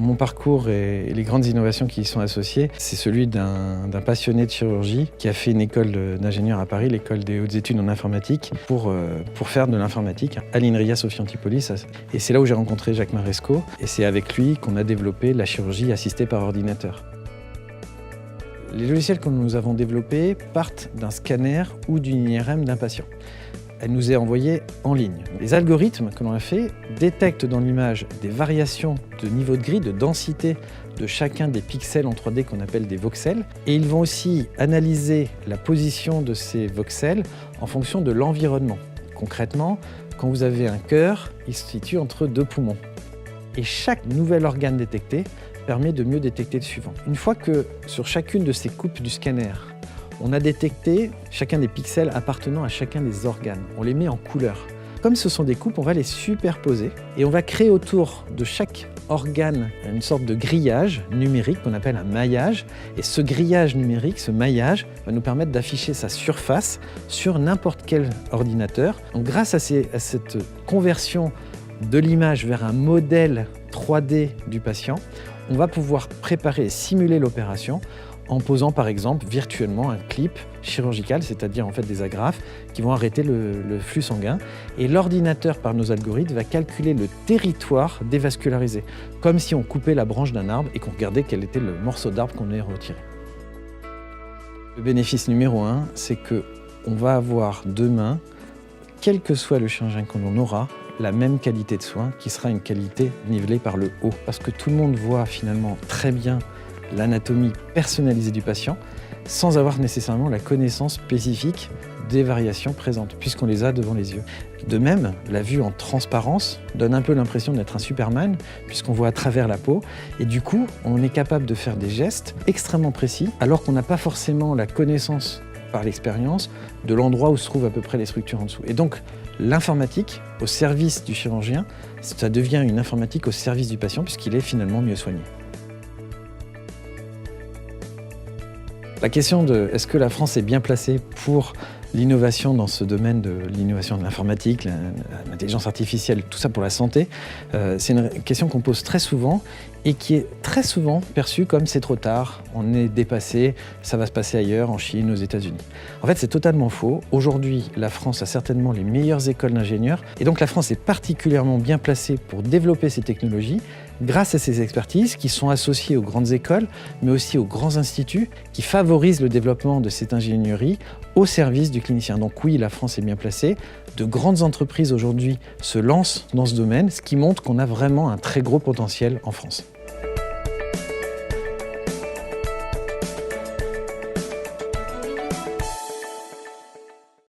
Mon parcours et les grandes innovations qui y sont associées, c'est celui d'un passionné de chirurgie qui a fait une école d'ingénieur à Paris, l'école des hautes études en informatique, pour faire de l'informatique à l'INRIA Sophie Antipolis. Et c'est là où j'ai rencontré Jacques Maresco et c'est avec lui qu'on a développé la chirurgie assistée par ordinateur. Les logiciels que nous avons développés partent d'un scanner ou d'une IRM d'un patient. Elle nous est envoyée en ligne. Les algorithmes que l'on a fait détectent dans l'image des variations de niveau de gris, de densité de chacun des pixels en 3D qu'on appelle des voxels. Et ils vont aussi analyser la position de ces voxels en fonction de l'environnement. Concrètement, quand vous avez un cœur, il se situe entre deux poumons. Et chaque nouvel organe détecté permet de mieux détecter le suivant. Une fois que sur chacune de ces coupes du scanner, on a détecté chacun des pixels appartenant à chacun des organes. On les met en couleur. Comme ce sont des coupes, on va les superposer et on va créer autour de chaque organe une sorte de grillage numérique qu'on appelle un maillage. Et ce grillage numérique, ce maillage, va nous permettre d'afficher sa surface sur n'importe quel ordinateur. Donc, grâce à cette conversion de l'image vers un modèle 3D du patient, on va pouvoir préparer et simuler l'opération en posant par exemple virtuellement un clip chirurgical, c'est-à-dire en fait des agrafes qui vont arrêter le flux sanguin. Et l'ordinateur, par nos algorithmes, va calculer le territoire dévascularisé, comme si on coupait la branche d'un arbre et qu'on regardait quel était le morceau d'arbre qu'on avait retiré. Le bénéfice numéro 1, c'est qu'on va avoir demain, quel que soit le chirurgien que l'on aura, la même qualité de soins qui sera une qualité nivelée par le haut. Parce que tout le monde voit finalement très bien l'anatomie personnalisée du patient sans avoir nécessairement la connaissance spécifique des variations présentes, puisqu'on les a devant les yeux. De même, la vue en transparence donne un peu l'impression d'être un Superman, puisqu'on voit à travers la peau, et du coup, on est capable de faire des gestes extrêmement précis, alors qu'on n'a pas forcément la connaissance par l'expérience de l'endroit où se trouvent à peu près les structures en dessous. Et donc, l'informatique au service du chirurgien, ça devient une informatique au service du patient, puisqu'il est finalement mieux soigné. La question de est-ce que la France est bien placée pour l'innovation dans ce domaine de l'innovation de l'informatique, l'intelligence artificielle, tout ça pour la santé, c'est une question qu'on pose très souvent et qui est très souvent perçue comme c'est trop tard, on est dépassé, ça va se passer ailleurs, en Chine, aux États-Unis. En fait, c'est totalement faux. Aujourd'hui, la France a certainement les meilleures écoles d'ingénieurs et donc la France est particulièrement bien placée pour développer ces technologies grâce à ces expertises qui sont associées aux grandes écoles, mais aussi aux grands instituts qui favorisent le développement de cette ingénierie au service du clinicien. Donc oui, la France est bien placée. De grandes entreprises aujourd'hui se lancent dans ce domaine, ce qui montre qu'on a vraiment un très gros potentiel en France.